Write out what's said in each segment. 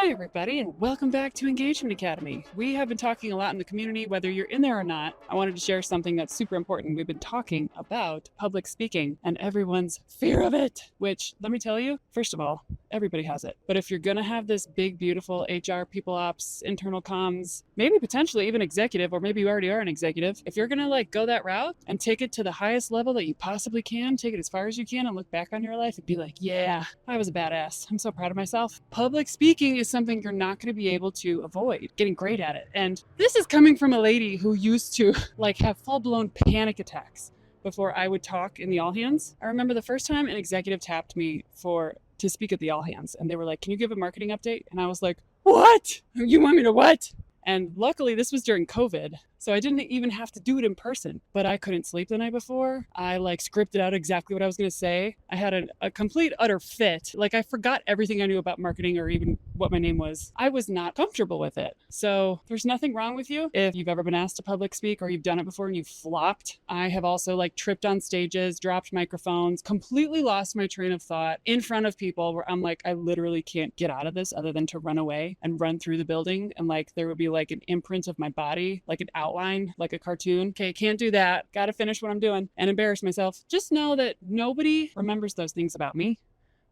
Hi, everybody, and welcome back to Engagement Academy. We have been talking a lot in the community, whether you're in there or not. I wanted to share something that's super important. We've been talking about public speaking and everyone's fear of it, which, let me tell you, first of all, everybody has it. But if you're going to have this big, beautiful HR, people ops, internal comms, maybe potentially even executive, or maybe you already are an executive, if you're going to go that route and take it to the highest level that you possibly can, take it as far as you can and look back on your life and be like, yeah, I was a badass. I'm so proud of myself. Public speaking is something you're not going to be able to avoid getting great at it. And this is coming from a lady who used to have full-blown panic attacks before I would talk in the all hands. I remember the first time an executive tapped me to speak at the all hands, and they were like, "Can you give a marketing update?" And I was like, "What? You want me to what?" And luckily this was during COVID, so I didn't even have to do it in person, but I couldn't sleep the night before. I scripted out exactly what I was going to say. I had a complete utter fit. I forgot everything I knew about marketing or even what my name was. I was not comfortable with it. So there's nothing wrong with you if you've ever been asked to public speak or you've done it before and you've flopped. I have also tripped on stages, dropped microphones, completely lost my train of thought in front of people where I'm like, I literally can't get out of this other than to run away and run through the building. And there would be an imprint of my body, an outline, like a cartoon. Okay, can't do that. Got to finish what I'm doing and embarrass myself. Just know that nobody remembers those things about me.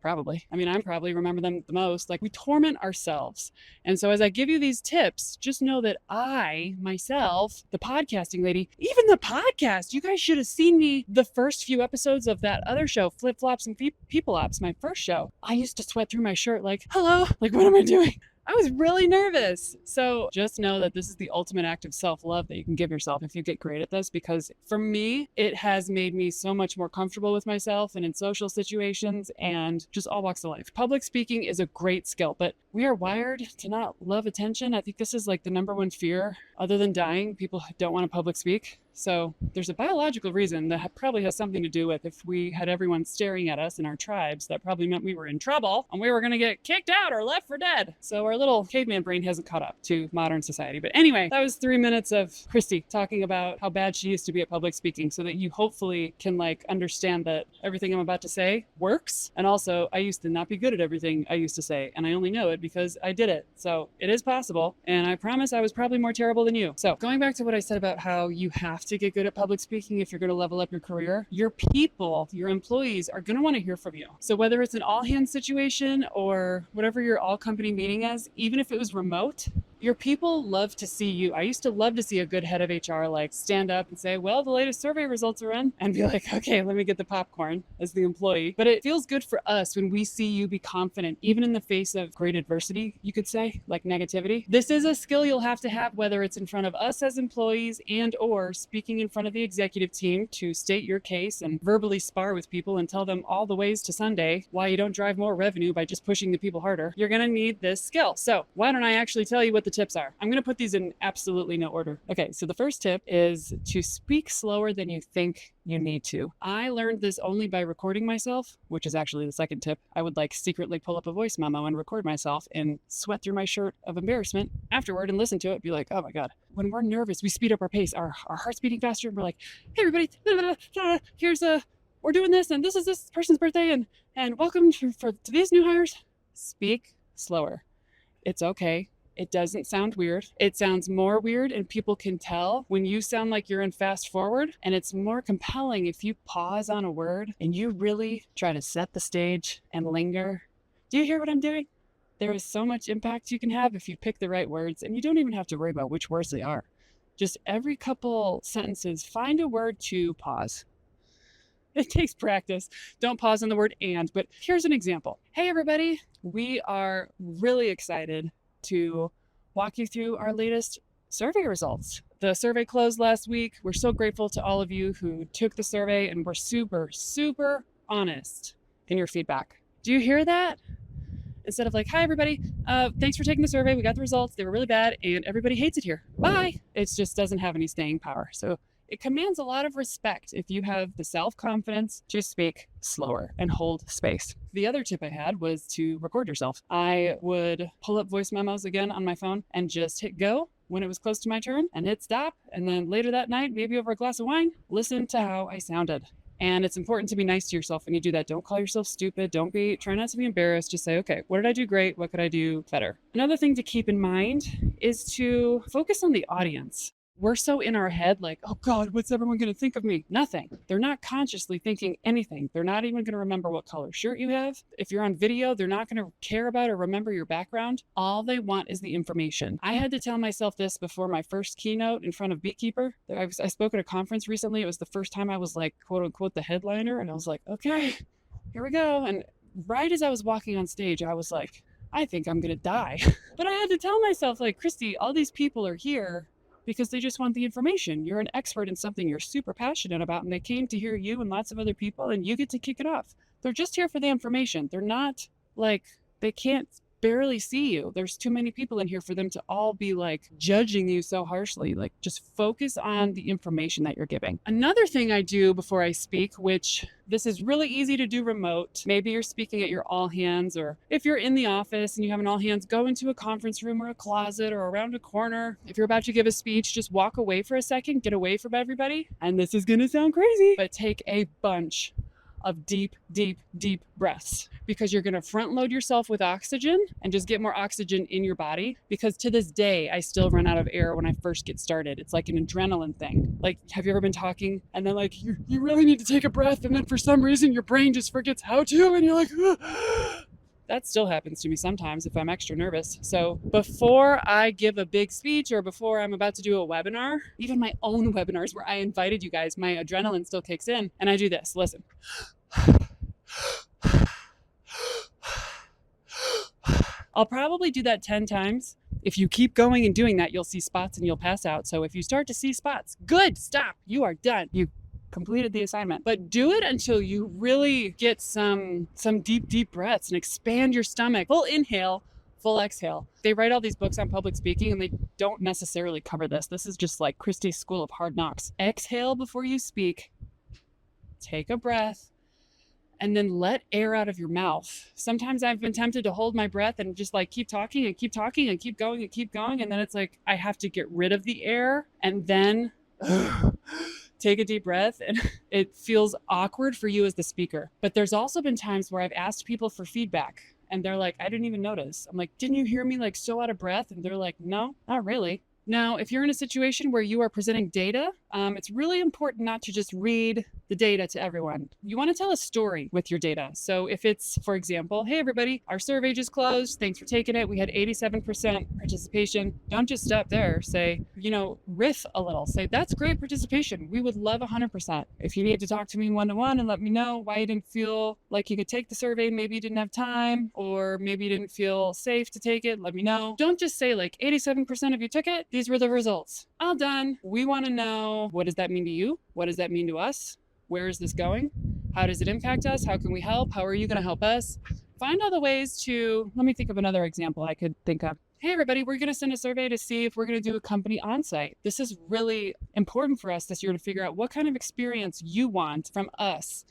Probably. I probably remember them the most. We torment ourselves. And so as I give you these tips, just know that I, myself, the podcasting lady, even the podcast, you guys should have seen me the first few episodes of that other show, Flip Flops and People Ops, my first show. I used to sweat through my shirt hello, what am I doing? I was really nervous. So just know that this is the ultimate act of self-love that you can give yourself if you get great at this, because for me, it has made me so much more comfortable with myself and in social situations and just all walks of life. Public speaking is a great skill, but we are wired to not love attention. I think this is the number one fear other than dying. People don't want to public speak. So there's a biological reason that probably has something to do with if we had everyone staring at us in our tribes, that probably meant we were in trouble and we were going to get kicked out or left for dead. So our little caveman brain hasn't caught up to modern society. But anyway, that was 3 minutes of Christy talking about how bad she used to be at public speaking, so that you hopefully can understand that everything I'm about to say works. And also, I used to not be good at everything I used to say, and I only know it because I did it. So it is possible. And I promise I was probably more terrible than you. So going back to what I said about how you have to get good at public speaking if you're going to level up your career, your people, your employees are going to want to hear from you. So whether it's an all hands situation or whatever your all company meeting is, even if it was remote, your people love to see you. I used to love to see a good head of HR stand up and say, well, the latest survey results are in, and be like, okay, let me get the popcorn as the employee. But it feels good for us when we see you be confident, even in the face of great adversity, you could say, negativity. This is a skill you'll have to have, whether it's in front of us as employees and or speaking in front of the executive team to state your case and verbally spar with people and tell them all the ways to Sunday why you don't drive more revenue by just pushing the people harder. You're going to need this skill. So why don't I actually tell you what the tips are? I'm going to put these in absolutely no order. Okay, so the first tip is to speak slower than you think you need to. I learned this only by recording myself, which is actually the second tip. I would secretly pull up a voice memo and record myself and sweat through my shirt of embarrassment afterward and listen to it, be like, oh my God. When we're nervous, we speed up our pace, our heart's beating faster, and we're like, hey everybody, here's we're doing this, and this is this person's birthday, and welcome to these new hires. Speak slower. It's okay. It doesn't sound weird. It sounds more weird, and people can tell when you sound like you're in fast forward, and it's more compelling if you pause on a word and you really try to set the stage and linger. Do you hear what I'm doing? There is so much impact you can have if you pick the right words, and you don't even have to worry about which words they are. Just every couple sentences, find a word to pause. It takes practice. Don't pause on the word and, but here's an example. Hey everybody, we are really excited to walk you through our latest survey results. The survey closed last week. We're so grateful to all of you who took the survey, and we're super, super honest in your feedback. Do you hear that? Instead of hi everybody, thanks for taking the survey. We got the results. They were really bad and everybody hates it here. Bye. It just doesn't have any staying power. So it commands a lot of respect if you have the self-confidence to speak slower and hold space. The other tip I had was to record yourself. I would pull up voice memos again on my phone and just hit go when it was close to my turn and hit stop. And then later that night, maybe over a glass of wine, listen to how I sounded. And it's important to be nice to yourself when you do that. Don't call yourself stupid. Try not to be embarrassed. Just say, okay, what did I do great? What could I do better? Another thing to keep in mind is to focus on the audience. We're so in our head, like, oh God, what's everyone going to think of me? Nothing. They're not consciously thinking anything. They're not even going to remember what color shirt you have. If you're on video, they're not going to care about or remember your background. All they want is the information. I had to tell myself this before my first keynote in front of Beekeeper. I spoke at a conference recently. It was the first time I was like, quote unquote, the headliner. And I was like, okay, here we go. And right as I was walking on stage, I was like, I think I'm going to die. But I had to tell myself, like, Christy, all these people are here because they just want the information. You're an expert in something you're super passionate about, and they came to hear you and lots of other people, and you get to kick it off. They're just here for the information. They're not like, they can't barely see you. There's too many people in here for them to all be like judging you so harshly. Like, just focus on the information that you're giving. Another thing I do before I speak, which this is really easy to do remote. Maybe you're speaking at your all hands, or if you're in the office and you have an all hands, go into a conference room or a closet or around a corner. If you're about to give a speech, just walk away for a second, get away from everybody. And this is going to sound crazy, but take a bunch of deep, deep, deep breaths, because you're going to front load yourself with oxygen and just get more oxygen in your body. Because to this day, I still run out of air when I first get started. It's like an adrenaline thing. Like, have you ever been talking and then like, you really need to take a breath, and then for some reason your brain just forgets how to, and you're like, that still happens to me sometimes if I'm extra nervous. So before I give a big speech or before I'm about to do a webinar, even my own webinars where I invited you guys, my adrenaline still kicks in, and I do this. Listen. I'll probably do that 10 times. If you keep going and doing that, you'll see spots and you'll pass out. So if you start to see spots, good, stop. You are done. You completed the assignment. But do it until you really get some deep, deep breaths and expand your stomach. Full inhale, full exhale. They write all these books on public speaking and they don't necessarily cover this. This is just like Christy's School of Hard Knocks. Exhale before you speak. Take a breath. And then let air out of your mouth. Sometimes I've been tempted to hold my breath and just like keep talking and keep talking and keep going and keep going. And then it's like, I have to get rid of the air and then take a deep breath. And it feels awkward for you as the speaker. But there's also been times where I've asked people for feedback and they're like, I didn't even notice. I'm like, didn't you hear me like so out of breath? And they're like, no, not really. Now, if you're in a situation where you are presenting data, it's really important not to just read the data to everyone. You want to tell a story with your data. So if it's, for example, hey, everybody, our survey just closed. Thanks for taking it. We had 87% participation. Don't just stop there. Say, riff a little. Say, that's great participation. We would love 100%. If you need to talk to me one-to-one and let me know why you didn't feel like you could take the survey, maybe you didn't have time, or maybe you didn't feel safe to take it, let me know. Don't just say like 87% of you took it. These were the results. All done. We want to know, what does that mean to you? What does that mean to us? Where is this going? How does it impact us? How can we help? How are you going to help us? Find all the ways to, let me think of another example I could think of. Hey, everybody, we're going to send a survey to see if we're going to do a company on-site. This is really important for us this year to figure out what kind of experience you want from us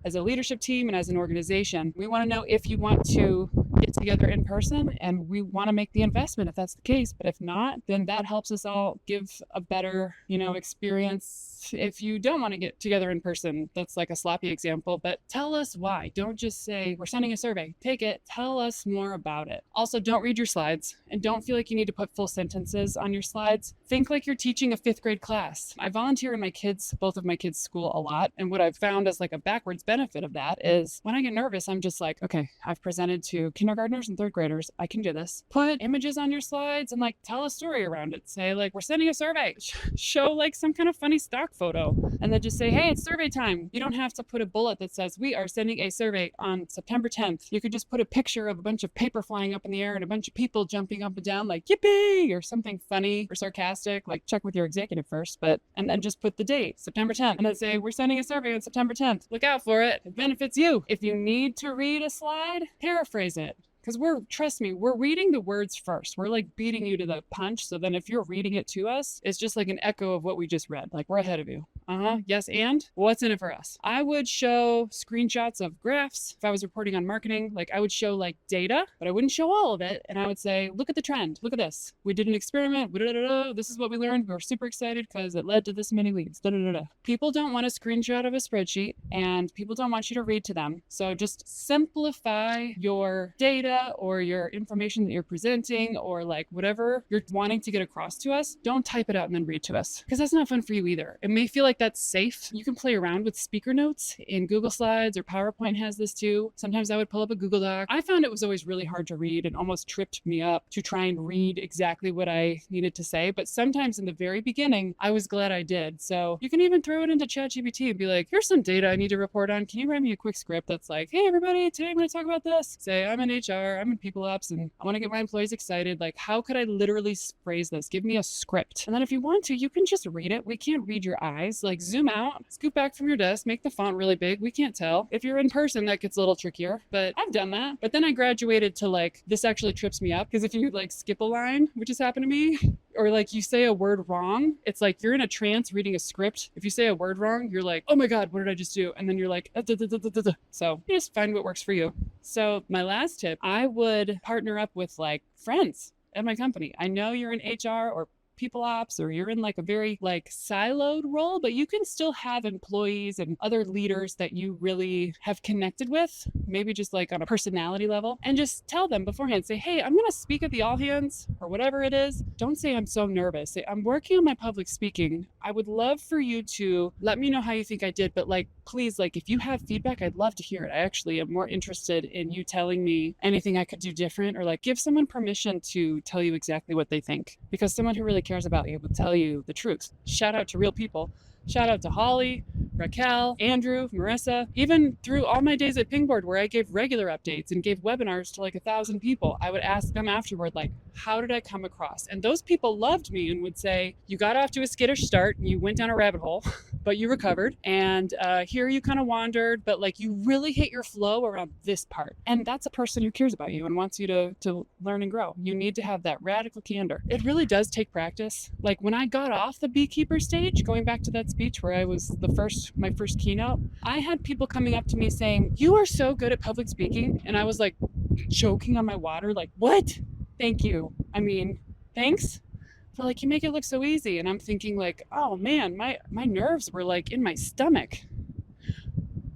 as a leadership team and as an organization. We want to know if you want to get together in person, and we want to make the investment if that's the case. But if not, then that helps us all give a better, experience. If you don't want to get together in person, that's like a sloppy example, but tell us why. Don't just say, we're sending a survey, take it. Tell us more about it. Also, don't read your slides and don't feel like you need to put full sentences on your slides. Think like you're teaching a 5th grade class. I volunteer in both of my kids' school a lot. And what I've found as like a backwards benefit of that is when I get nervous, I'm just like, okay, I've presented to kindergartners and 3rd graders. I can do this. Put images on your slides and like tell a story around it. Say like, we're sending a survey. Show like some kind of funny stock photo and then just say, hey, it's survey time. You don't have to put a bullet that says we are sending a survey on September 10th. You could just put a picture of a bunch of paper flying up in the air and a bunch of people jumping up and down like yippee or something funny or sarcastic. Like check with your executive first, and then just put the date, September 10th, and then say we're sending a survey on September 10th. Look out for it. It benefits you. If you need to read a slide, paraphrase it. Because trust me, we're reading the words first. We're like beating you to the punch. So then if you're reading it to us, it's just like an echo of what we just read. Like we're ahead of you. Yes, and what's in it for us? I would show screenshots of graphs. If I was reporting on marketing, like I would show like data, but I wouldn't show all of it. And I would say, look at the trend. Look at this. We did an experiment. This is what we learned. We were super excited because it led to this many leads. People don't want a screenshot of a spreadsheet, and people don't want you to read to them. So just simplify your data or your information that you're presenting, or like whatever you're wanting to get across to us. Don't type it out and then read to us, because that's not fun for you either. It may feel like that's safe. You can play around with speaker notes in Google Slides, or PowerPoint has this too. Sometimes I would pull up a Google Doc. I found it was always really hard to read and almost tripped me up to try and read exactly what I needed to say. But sometimes in the very beginning, I was glad I did. So you can even throw it into ChatGPT and be like, here's some data I need to report on. Can you write me a quick script that's like, hey everybody, today I'm going to talk about this. Say I'm in HR, I'm in people ops, and I want to get my employees excited. Like, how could I literally phrase this? Give me a script. And then if you want to, you can just read it. We can't read your eyes. Like, zoom out, scoot back from your desk, make the font really big. We can't tell. If you're in person, that gets a little trickier, but I've done that. But then I graduated to like, this actually trips me up, because if you like skip a line, which has happened to me, or like you say a word wrong, it's like you're in a trance reading a script. If you say a word wrong, you're like, oh my God, what did I just do? And then you're like, so you just find what works for you. So my last tip, I would partner up with like friends at my company. I know you're in HR or people ops, or you're in like a very like siloed role, but you can still have employees and other leaders that you really have connected with, maybe just like on a personality level, and just tell them beforehand, say, hey, I'm going to speak at the all hands or whatever it is. Don't say I'm so nervous. Say, I'm working on my public speaking. I would love for you to let me know how you think I did, but like, please, like if you have feedback, I'd love to hear it. I actually am more interested in you telling me anything I could do different, or like give someone permission to tell you exactly what they think, because someone who really cares about you will tell you the truth. Shout out to real people. Shout out to Holly, Raquel, Andrew, Marissa, even through all my days at Pingboard where I gave regular updates and gave webinars to like 1,000 people. I would ask them afterward, like, how did I come across? And those people loved me and would say, you got off to a skittish start and you went down a rabbit hole, but you recovered. And here you kind of wandered, but like you really hit your flow around this part. And that's a person who cares about you and wants you to learn and grow. You need to have that radical candor. It really does take practice. Like when I got off the beekeeper stage, going back to that speech where I was my first keynote, I had people coming up to me saying, you are so good at public speaking. And I was like choking on my water, like, what? Thank you. I mean, thanks. But like, you make it look so easy. And I'm thinking like, oh man, my nerves were like in my stomach.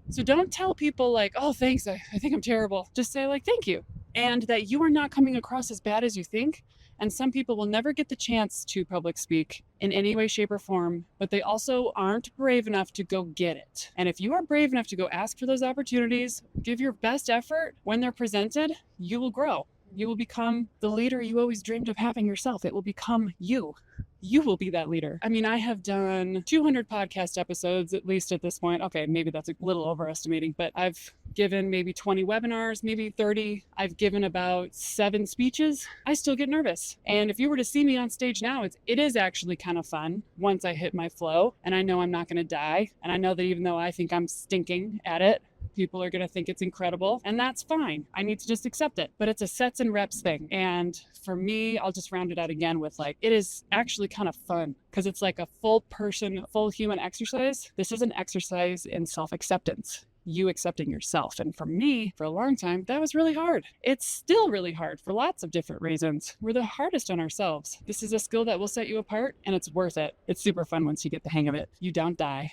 So don't tell people like, oh, thanks, I think I'm terrible. Just say like, thank you. And that you are not coming across as bad as you think. And some people will never get the chance to public speak in any way, shape, or form, but they also aren't brave enough to go get it. And if you are brave enough to go ask for those opportunities, give your best effort when they're presented, you will grow. You will become the leader you always dreamed of having yourself. It will become you. You will be that leader. I mean, I have done 200 podcast episodes, at least at this point. Okay, maybe that's a little overestimating, but I've given maybe 20 webinars, maybe 30. I've given about 7 speeches. I still get nervous. And if you were to see me on stage now, it is actually kind of fun once I hit my flow and I know I'm not going to die. And I know that even though I think I'm stinking at it, people are going to think it's incredible, and that's fine. I need to just accept it. But it's a sets and reps thing. And for me, I'll just round it out again with like, it is actually kind of fun because it's like a full human exercise. This is an exercise in self-acceptance. You accepting yourself. And for me, for a long time, that was really hard. It's still really hard for lots of different reasons. We're the hardest on ourselves. This is a skill that will set you apart, and it's worth it. It's super fun once you get the hang of it. You don't die.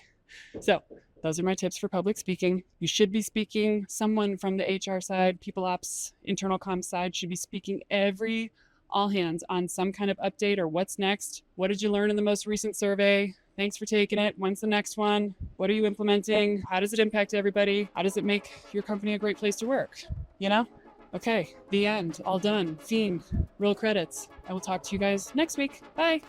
So those are my tips for public speaking. You should be speaking. Someone from the HR side, people ops, internal comms side should be speaking every all hands on some kind of update or what's next. What did you learn in the most recent survey? Thanks for taking it. When's the next one? What are you implementing? How does it impact everybody? How does it make your company a great place to work? You know? Okay, the end. All done. Theme. Roll credits. I will talk to you guys next week. Bye.